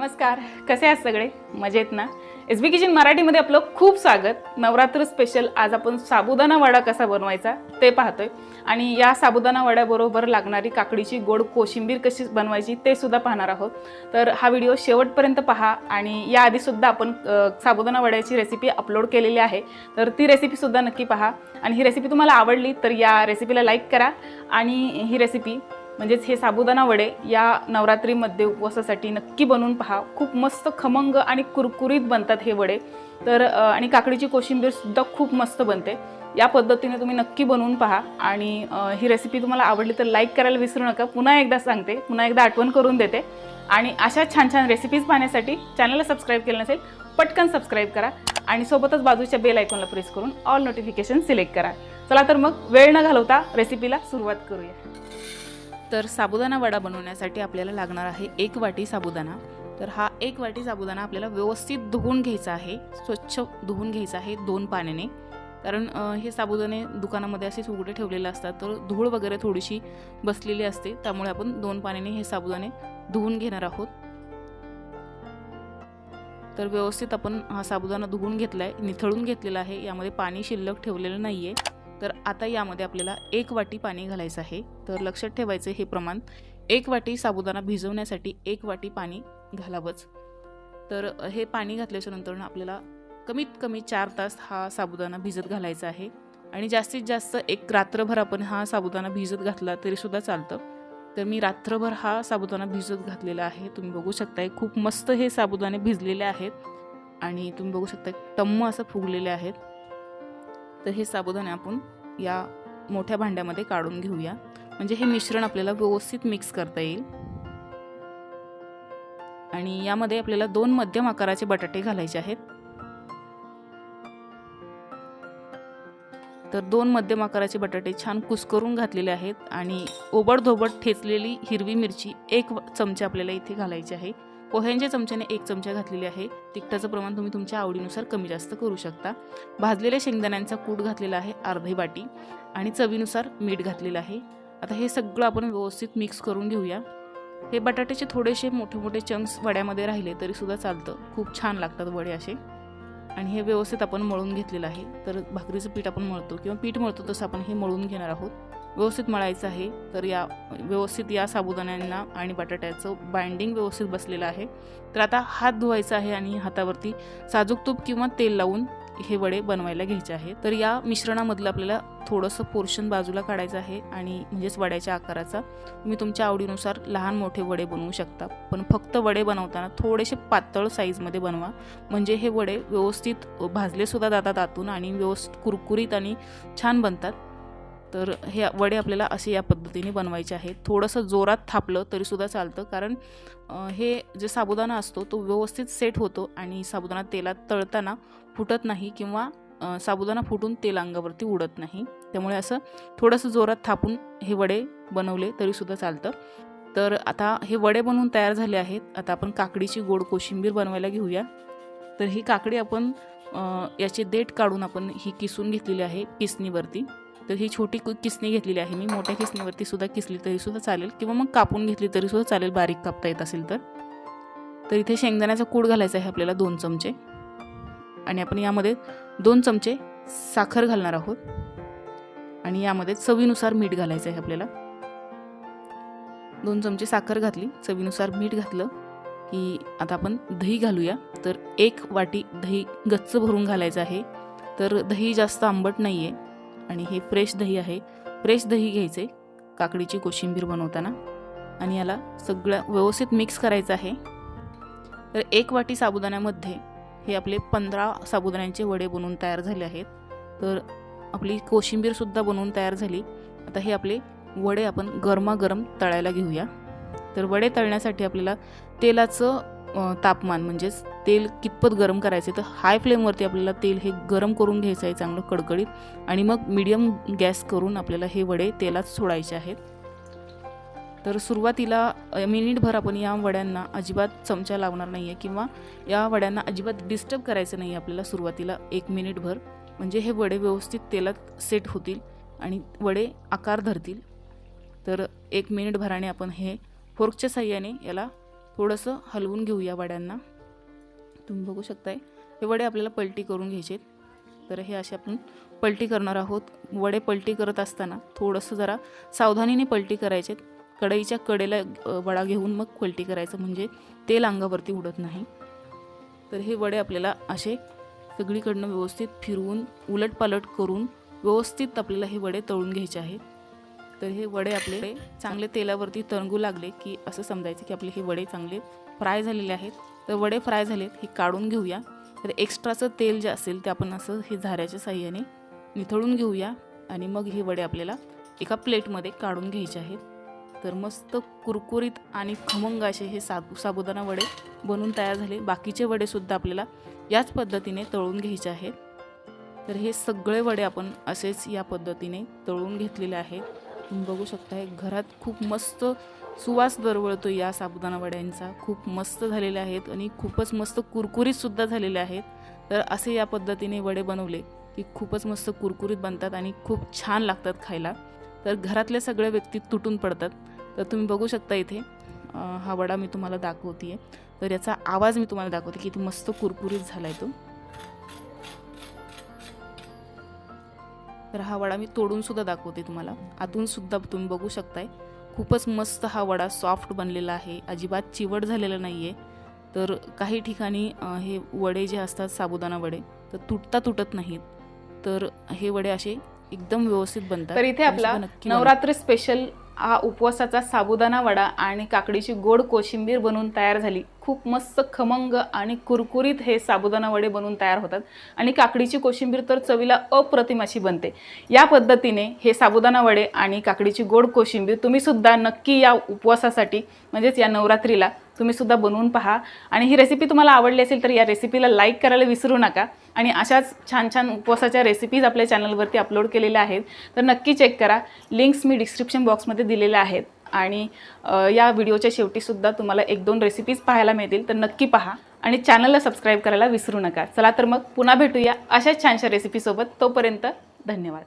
नमस्कार, कसे आहात सगळे? मजेत ना? एसबी किचन मराठीमध्ये आपलं खूप स्वागत. नवरात्र स्पेशल आज आपण साबुदाणा वडा कसा बनवायचा ते पाहतोय आणि या साबुदाणा वड्याबरोबर लागणारी काकडीची गोड कोशिंबीर कशी बनवायची ते सुद्धा पाहणार आहोत. तर हा व्हिडिओ शेवटपर्यंत पहा आणि याआधी सुद्धा आपण साबुदाणा वड्याची रेसिपी अपलोड केलेली आहे, तर ती रेसिपी सुद्धा नक्की पहा. आणि ही रेसिपी तुम्हाला आवडली तर या रेसिपीला लाईक करा आणि ही रेसिपी म्हणजेच हे साबुदाणा वडे या नवरात्रीमध्ये उपवासासाठी नक्की बनवून पहा. खूप मस्त खमंग आणि कुरकुरीत बनतात हे वडे. तर आणि काकडीची कोशिंबीर सुद्धा खूप मस्त बनते. या पद्धतीने तुम्ही नक्की बनवून पहा आणि ही रेसिपी तुम्हाला आवडली तर लाईक करायला विसरू नका. पुन्हा एकदा सांगते, पुन्हा एकदा आठवण करून देते. आणि अशा छान छान रेसिपीज पाहण्यासाठी चॅनलला सबस्क्राईब केलं नसेल पटकन सबस्क्राईब करा आणि सोबतच बाजूच्या बेल आयकॉनला प्रेस करून ऑल नोटिफिकेशन सिलेक्ट करा. चला तर मग वेळ न घालवता रेसिपीला सुरुवात करूया. तर साबुदाणा वडा बनवण्यासाठी आपल्याला लागणार आहे 1 वाटी साबुदाणा. तर हा 1 वाटी साबुदाणा आपल्याला व्यवस्थित धुवून घ्यायचा आहे, स्वच्छ धुवून घ्यायचा आहे 2 पाण्याने. कारण हे साबुदाणे दुकानामध्ये असेच उघडे ठेवलेले असतात, तर धूळ वगैरे थोडीशी बसलेली असते, त्यामुळे आपण 2 पाण्याने हे साबुदाणे धुवून घेणार आहोत. तर व्यवस्थित आपण हा साबुदाणा धुवून घेतलाय, निथळून घेतलेला आहे, यामध्ये पाणी शिल्लक ठेवलेलं नाहीये. तर आता यामध्ये आपल्याला 1 वाटी पाणी घालायचं आहे. तर लक्षात ठेवायचं हे प्रमाण, 1 वाटी साबुदाणा भिजवण्यासाठी 1 वाटी पाणी घालावंच. तर हे पाणी घातल्याच्या नंतर आपल्याला कमीत कमी 4 तास हा साबुदाणा भिजत घालायचा आहे. आणि जास्तीत जास्त 1 रात्रभर आपण हा साबुदाणा भिजत घातला तरीसुद्धा चालतं. तर मी रात्रभर हा साबुदाणा भिजत घातलेला आहे. तुम्ही बघू शकताय खूप मस्त हे साबुदाणे भिजलेले आहेत आणि तुम्ही बघू शकता टम्म असं फुगलेले आहेत. तर हे साबुदाणे आपण या मोठ्या भांड्यामध्ये काढून घेऊया, म्हणजे हे मिश्रण आपल्याला व्यवस्थित मिक्स करता येईल. आणि यामध्ये आपल्याला 2 मध्यम आकाराचे बटाटे घालायचे आहेत. तर 2 मध्यम आकाराचे बटाटे छान कुस्करून घातलेले आहेत आणि ओबडधोबड ठेचलेली हिरवी मिरची 1 चमचा आपल्याला इथे घालायची आहे. पोह्यांच्या चमच्याने 1 चमचा घातलेली आहे. तिखटाचं प्रमाण तुम्ही तुमच्या आवडीनुसार कमी जास्त करू शकता. भाजलेल्या शेंगदाण्यांचा कूट घातलेला आहे अर्धी वाटी आणि चवीनुसार मीठ घातलेलं आहे. आता हे सगळं आपण व्यवस्थित मिक्स करून घेऊया. हे बटाट्याचे थोडेसे मोठे मोठे चंक्स वड्यामध्ये राहिले तरी सुद्धा चालतं, खूप छान लागतात वडे असे. आणि हे व्यवस्थित आपण मळून घेतलेलं आहे. तर भाकरीचं पीठ आपण मळतो किंवा पीठ मळतो तसं आपण हे मळून घेणार आहोत. व्यवस्थित मळायचं आहे. तर व्यवस्थित या साबुदाण्यांना आणि बटाट्याचं बाइंडिंग व्यवस्थित बसलेलं आहे. तर आता हात धुवायचा आहे आणि हातावरती साजूक तूप किंवा तेल लावून हे वडे बनवायला घ्यायचे आहेत. तर या मिश्रणामधलं आपल्याला थोडंसं पोर्शन बाजूला काढायचं आहे आणि म्हणजेच वड्याच्या आकाराचा. तुम्ही तुमच्या आवडीनुसार लहान मोठे वडे बनवू शकता, पण फक्त वडे बनवताना थोडेसे पातळ साईजमध्ये बनवा, म्हणजे हे वडे व्यवस्थित भाजले सुद्धा जातात आतून आणि व्यवस्थित कुरकुरीत आणि छान बनतात. तर हे वडे आपल्याला असे या पद्धतीने बनवायचे आहेत. थोडंसं जोरात थापलं तरीसुद्धा चालतं, कारण हे जे साबुदाणा असतो तो व्यवस्थित सेट होतो आणि साबुदाणा तेलात तळताना फुटत नाही किंवा साबुदाणा फुटून तेल अंगावरती उडत नाही. त्यामुळे असं थोडंसं जोरात थापून हे वडे बनवले तरीसुद्धा चालतं. तर आता हे वडे बनवून तयार झाले आहेत. आता आपण काकडीची गोड कोशिंबीर बनवायला घेऊया. तर ही काकडी आपण याचे देठ काढून आपण ही किसून घेतलेली आहे किसणीवरती. तर ही छोटी किसणी घेतलेली आहे मी, मोठ्या किसणीवरती सुद्धा किसली तरीसुद्धा चालेल किंवा मग कापून घेतली तरीसुद्धा चालेल, बारीक कापता येत असेल तर. तर इथे शेंगदाण्याचा कूट घालायचा आहे आपल्याला 2 चमचे आणि आपण यामध्ये 2 चमचे साखर घालणार आहोत आणि यामध्ये चवीनुसार मीठ घालायचं आहे आपल्याला. 2 चमचे साखर घातली, चवीनुसार मीठ घातलं की आता आपण दही घालूया. तर 1 वाटी दही गच्च भरून घालायचं आहे. तर दही जास्त आंबट नाही आहे आणि हे फ्रेश दही आहे. फ्रेश दही घ्यायचे काकडीची कोशिंबीर बनवताना आणि याला सगळं व्यवस्थित मिक्स करायचं आहे. तर 1 वाटी साबुदाण्यामध्ये हे आपले 15 साबुदाण्यांचे वडे बनवून तयार झाले आहेत. तर आपली कोशिंबीरसुद्धा बनवून तयार झाली. आता हे आपले वडे आपण गरमागरम तळायला घेऊया. तर वडे तळण्यासाठी आपल्याला तेलाचं तापमान म्हणजेच तेल कितपत गरम करायचे, तर हाय फ्लेमवरती आपल्याला तेल हे गरम करून घ्यायचं आहे चांगलं कडकडीत आणि मग मीडियम गॅस करून आपल्याला हे वडे तेलात सोडायचे आहेत. तर सुरुवातीला मिनिटभर आपण या वड्यांना अजिबात चमचा लावणार नाही आहे किंवा या वड्यांना अजिबात डिस्टर्ब करायचं नाही आपल्याला सुरुवातीला 1 मिनिटभर, म्हणजे हे वडे व्यवस्थित तेलात सेट होतील आणि वडे आकार धरतील. तर 1 मिनिटभराने आपण हे फोर्कच्या साह्याने याला थोडंसं हलवून घेऊया वड्यांना। तुम्ही बघू शकताय हे वडे आपल्याला पलटी करून घ्यायचे। तर हे असे आपण पलटी करणार आहोत। वडे पलटी करत असताना थोडंसं जरा सावधानीने पलटी करायचे। कढईच्या कडेला वडा घेऊन मग पलटी करायचं, म्हणजे तेल अंगावरती उडत नाही। तर हे वडे आपल्याला असे सगळीकडनं व्यवस्थित फिरवून उलटपालट करून व्यवस्थित आपल्याला हे वडे तळून घ्यायचे आहेत। तर हे वडे आपले चांगले तेलावरती तरंगू लागले की असं समजायचं की आपले हे वडे चांगले फ्राय झालेले आहेत। तर वडे फ्राय झालेत, हे काढून घेऊया। तर एक्स्ट्राचं तेल जे असेल ते आपण असं हे झाऱ्याच्या साहाय्याने निथळून घेऊया आणि मग हे वडे आपल्याला एका प्लेटमध्ये काढून घ्यायचे आहेत। तर मस्त कुरकुरीत आणि खमंग असे हे साबुदाणा वडे बनून तयार झाले। बाकीचे वडेसुद्धा आपल्याला याच पद्धतीने तळून घ्यायचे आहेत। तर हे सगळे वडे आपण असेच या पद्धतीने तळून घेतलेले आहेत। तुम्ही बघू शकता हे घरात खूप मस्त सुवास दरवळतो या साबुदाणा वड्यांचा। खूप मस्त झालेले आहेत आणि खूपच मस्त कुरकुरीतसुद्धा झालेले आहेत। तर असे या पद्धतीने वडे बनवले की खूपच मस्त कुरकुरीत बनतात आणि खूप छान लागतात खायला। तर घरातले सगळे व्यक्ती तुटून पडतात। तर तुम्ही बघू शकता इथे हा वडा मी तुम्हाला दाखवते। तर याचा आवाज मी तुम्हाला दाखवते किती मस्त कुरकुरीत झालाय तो। तर हा वडा मी तोडून सुद्धा दाखवते तुम्हाला। आतून सुद्धा तुम्ही बघू शकताय खूपच मस्त हा वडा सॉफ्ट बनलेला आहे, अजिबात चिवट झालेला नाहीये। तर काही ठिकाणी हे वडे जे असतात साबुदाणा वडे तर तुटत नाहीत। तर हे वडे असे एकदम व्यवस्थित बनतात। तर इथे आपला नवरात्री स्पेशल हा उपवासाचा साबुदाणा वडा आणि काकडीची गोड कोशिंबीर बनून तयार झाली। खूप मस्त खमंग आणि कुरकुरीत हे साबुदाणा वडे बनून तयार होतात आणि काकडीची कोशिंबीर तर चवीला अप्रतिम अशी बनते। या पद्धतीने हे साबुदाणा वडे आणि काकडीची गोड कोशिंबीर तुम्ही सुद्धा नक्की या उपवासासाठी म्हणजेच या नवरात्रीला तुम्ही सुद्धा बनवून पहा। आणि ही रेसिपी तुम्हाला आवडली असेल तर या रेसिपीला लाईक करायला विसरू नका। आणि अशाच छान छान उपवासाच्या रेसिपीज आपल्या चॅनलवरती अपलोड केलेल्या आहेत, तर नक्की चेक करा। लिंक्स मी डिस्क्रिप्शन बॉक्समध्ये दिलेल्या आहेत। आणि या व्हिडिओच्या शेवटीसुद्धा तुम्हाला 1-2 रेसिपीज पाहायला मिळतील, तर नक्की पहा आणि चॅनलला सबस्क्राईब करायला विसरू नका। चला तर मग पुन्हा भेटूया अशाच छानशा रेसिपीसोबत। तोपर्यंत धन्यवाद।